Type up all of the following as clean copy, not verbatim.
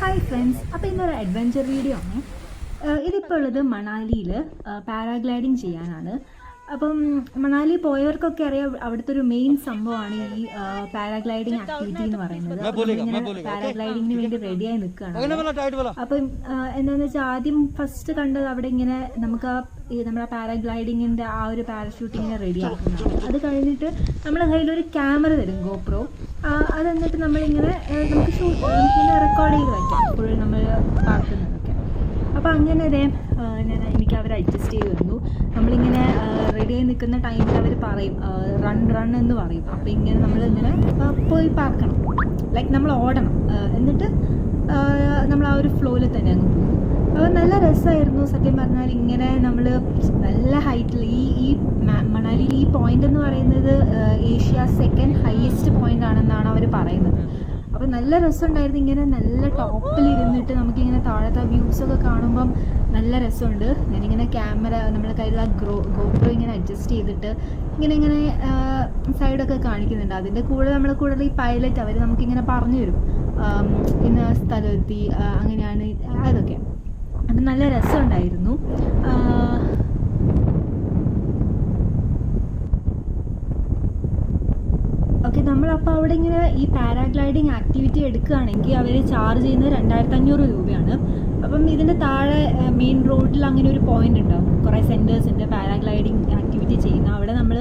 Hi friends, അപ്പോൾ ഇന്നൊരു adventure video ആണ്. ഇതിപ്പോൾ ഉള്ളത് മണാലിയിൽ പാരാഗ്ലൈഡിങ് ചെയ്യാനാണ്. അപ്പം മണാലി പോയവർക്കൊക്കെ അറിയാം, അവിടുത്തെ ഒരു മെയിൻ സംഭവമാണ് ഈ പാരാഗ്ലൈഡിങ് ആക്ടിവിറ്റി എന്ന് പറയുന്നത്. പാരാഗ്ലൈഡിങ്ങിന് വേണ്ടി റെഡിയായി നിൽക്കുകയാണ്. അപ്പം എന്താണെന്ന് വെച്ചാൽ ആദ്യം ഫസ്റ്റ് കണ്ടത് അവിടെ ഇങ്ങനെ നമുക്ക് നമ്മുടെ പാരാഗ്ലൈഡിങ്ങിൻ്റെ ആ ഒരു പാരഷൂട്ടിങ്ങിനെ റെഡിയാക്കുന്നതാണ്. അത് കഴിഞ്ഞിട്ട് നമ്മുടെ കയ്യിലൊരു ക്യാമറ തരും, ഗോപ്രോ. അത് എന്നിട്ട് നമ്മളിങ്ങനെ നമുക്ക് റെക്കോർഡ് ചെയ്ത് വയ്ക്കാം ഫുൾ നമ്മൾ പാർക്കുന്നതൊക്കെ. അപ്പോൾ അങ്ങനെ എനിക്ക് അവർ അഡ്ജസ്റ്റ് ചെയ്ത് തന്നു. നമ്മളിങ്ങനെ റെഡിയായി നിൽക്കുന്ന ടൈമിൽ അവർ പറയും റൺ എന്ന് പറയും. അപ്പോൾ ഇങ്ങനെ നമ്മളിങ്ങനെ പോയി പാർക്കണം, ലൈക്ക് നമ്മൾ ഓടണം. എന്നിട്ട് നമ്മൾ ആ ഒരു ഫ്ലോയിൽ തന്നെ അങ്ങ് പോകും. അപ്പോൾ നല്ല രസമായിരുന്നു സത്യം പറഞ്ഞാൽ. ഇങ്ങനെ നമ്മൾ നല്ല ഹൈറ്റിൽ ഈ മണാലിയിൽ ഈ പോയിന്റ് എന്ന് പറയുന്നത് ഏഷ്യ സെക്കൻഡ് ഹയസ്റ്റ് പോയിന്റ് ആണെന്നാണ് അവർ പറയുന്നത്. അപ്പോൾ നല്ല രസമുണ്ടായിരുന്നു. ഇങ്ങനെ നല്ല ടോപ്പിലിരുന്നിട്ട് നമുക്കിങ്ങനെ താഴത്തെ വ്യൂസൊക്കെ കാണുമ്പം നല്ല രസമുണ്ട്. ഞാനിങ്ങനെ ക്യാമറ നമ്മുടെ കയ്യിലുള്ള ഗോപ്രോ ഇങ്ങനെ അഡ്ജസ്റ്റ് ചെയ്തിട്ട് ഇങ്ങനെ സൈഡൊക്കെ കാണിക്കുന്നുണ്ട്. അതിൻ്റെ കൂടെ നമ്മുടെ കൂടെ ഈ പൈലറ്റ് അവർ നമുക്കിങ്ങനെ പറഞ്ഞു തരും ഇന്ന സ്ഥലമെത്തി, അങ്ങനെയാണ് അതൊക്കെ. അപ്പം നല്ല രസമുണ്ടായിരുന്നു. ഓക്കെ, നമ്മളപ്പോൾ അവിടെ ഇങ്ങനെ ഈ പാരാഗ്ലൈഡിങ് ആക്ടിവിറ്റി എടുക്കുകയാണെങ്കിൽ അവർ ചാർജ് ചെയ്യുന്നത് 2500 രൂപയാണ്. അപ്പം ഇതിൻ്റെ താഴെ മെയിൻ റോഡിൽ അങ്ങനെ ഒരു പോയിന്റ് ഉണ്ടാവും, കുറേ സെൻറ്റേഴ്സ് ഉണ്ട് പാരാഗ്ലൈഡിങ് ആക്ടിവിറ്റി ചെയ്യുന്ന. അവിടെ നമ്മൾ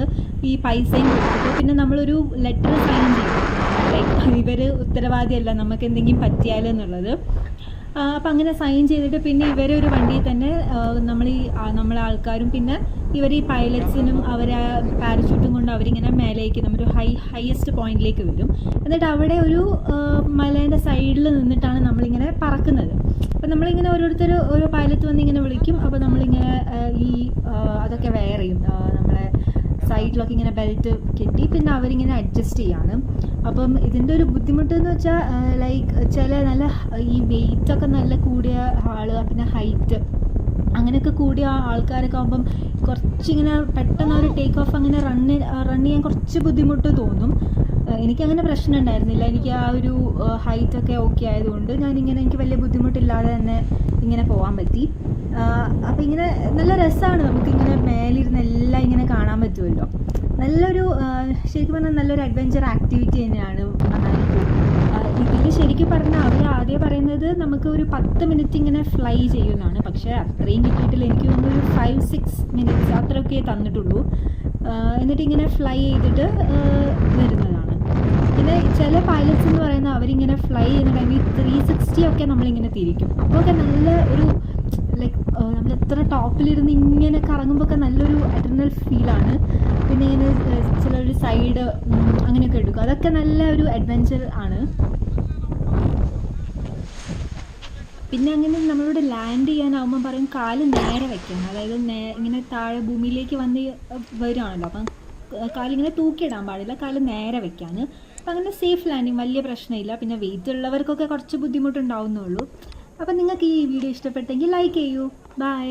ഈ പൈസയും കൊടുത്തിട്ട് പിന്നെ നമ്മളൊരു ലെറ്റർ സൈൻ ചെയ്യും, ലൈക്ക് ഇവർ ഉത്തരവാദിയല്ല നമുക്ക് എന്തെങ്കിലും പറ്റിയാലെന്നുള്ളത്. അപ്പം അങ്ങനെ സൈൻ ചെയ്തിട്ട് പിന്നെ ഇവരെ ഒരു വണ്ടിയിൽ തന്നെ നമ്മളെ ആൾക്കാരും പിന്നെ ഇവർ ഈ പൈലറ്റ്സിനും അവരെ പാരച്യൂട്ടും കൊണ്ട് അവരിങ്ങനെ മേലേക്ക് നമ്മുടെ ഹയസ്റ്റ് പോയിന്റിലേക്ക് വരും. എന്നിട്ട് അവിടെ ഒരു മലേൻ്റെ സൈഡിൽ നിന്നിട്ടാണ് നമ്മളിങ്ങനെ പറക്കുന്നത്. അപ്പം നമ്മളിങ്ങനെ ഓരോ പൈലറ്റ് വന്ന് ഇങ്ങനെ വിളിക്കും. അപ്പോൾ നമ്മളിങ്ങനെ അതൊക്കെ വെയർ ചെയ്യും, നമ്മളെ സൈഡിലൊക്കെ ഇങ്ങനെ ബെൽറ്റ് കെട്ടി പിന്നെ അവരിങ്ങനെ അഡ്ജസ്റ്റ് ചെയ്യാണ്. അപ്പം ഇതിൻ്റെ ഒരു ബുദ്ധിമുട്ട് എന്ന് വെച്ചാൽ ലൈക്ക് ചില നല്ല ഈ വെയിറ്റൊക്കെ നല്ല കൂടിയ ആൾ, പിന്നെ ഹൈറ്റ് അങ്ങനെയൊക്കെ കൂടിയ ആൾക്കാരൊക്കെ ആകുമ്പം കുറച്ചിങ്ങനെ പെട്ടെന്ന് ഒരു ടേക്ക് ഓഫ് അങ്ങനെ റൺ ചെയ്യാൻ കുറച്ച് ബുദ്ധിമുട്ട് തോന്നും. എനിക്കങ്ങനെ പ്രശ്നം ഉണ്ടായിരുന്നില്ല. എനിക്ക് ആ ഒരു ഹൈറ്റൊക്കെ ഓക്കെ ആയതുകൊണ്ട് എനിക്ക് വലിയ ബുദ്ധിമുട്ടില്ലാതെ തന്നെ ഇങ്ങനെ പോകാൻ പറ്റി. അപ്പം ഇങ്ങനെ നല്ല രസമാണ്, നമുക്കിങ്ങനെ മേലിരുന്ന് എല്ലാം ഇങ്ങനെ കാണാൻ പറ്റുമല്ലോ. നല്ലൊരു ശരിക്കും പറഞ്ഞാൽ നല്ലൊരു അഡ്വഞ്ചർ ആക്ടിവിറ്റി തന്നെയാണ് മണാലി. ഇതിൽ ശരിക്കും പറഞ്ഞാൽ അവർ ആദ്യം പറയുന്നത് നമുക്ക് ഒരു 10 മിനിറ്റ് ഇങ്ങനെ ഫ്ലൈ ചെയ്യുന്നതാണ്. പക്ഷേ അത്രയും കിട്ടിയിട്ടില്ല, എനിക്ക് തോന്നുന്നു ഒരു 5-6 മിനിറ്റ്സ് അത്രയൊക്കെ തന്നിട്ടുള്ളൂ. എന്നിട്ട് ഇങ്ങനെ ഫ്ലൈ ചെയ്തിട്ട് വരുന്നതാണ്. പിന്നെ ചില പൈലറ്റ്സ് എന്ന് പറയുന്നത് അവരിങ്ങനെ ഫ്ലൈ ചെയ്യുന്ന ടൈമിൽ 360 ഒക്കെ നമ്മളിങ്ങനെ തിരിക്കും. അപ്പോഴൊക്കെ നല്ല ഒരു ലൈക്ക് നമ്മൾ എത്ര ടോപ്പിലിരുന്ന് ഇങ്ങനെ കറങ്ങുമ്പോൾ ഒക്കെ നല്ലൊരു അഡ്രിനൽ ഫീലാണ്. പിന്നെ ഇങ്ങനെ ചിലൊരു സൈഡ് അങ്ങനെയൊക്കെ എടുക്കും. അതൊക്കെ നല്ല ഒരു അഡ്വഞ്ചർ ആണ്. പിന്നെ അങ്ങനെ നമ്മളോട് ലാൻഡ് ചെയ്യാനാവുമ്പം പറയും കാല് നേരെ വയ്ക്കണം, അതായത് ഇങ്ങനെ താഴെ ഭൂമിയിലേക്ക് വന്ന് വരുവാണല്ലോ. അപ്പം കാലിങ്ങനെ തൂക്കിയിടാൻ പാടില്ല, കാല് നേരെ വയ്ക്കാൻ. അപ്പം അങ്ങനെ സേഫ് ലാൻഡിങ്, വലിയ പ്രശ്നമില്ല. പിന്നെ വെയിറ്റ് ഉള്ളവർക്കൊക്കെ കുറച്ച് ബുദ്ധിമുട്ടുണ്ടാവുന്നുള്ളൂ. അപ്പം നിങ്ങൾക്ക് ഈ വീഡിയോ ഇഷ്ടപ്പെട്ടെങ്കിൽ ലൈക്ക് ചെയ്യൂ. ബൈ.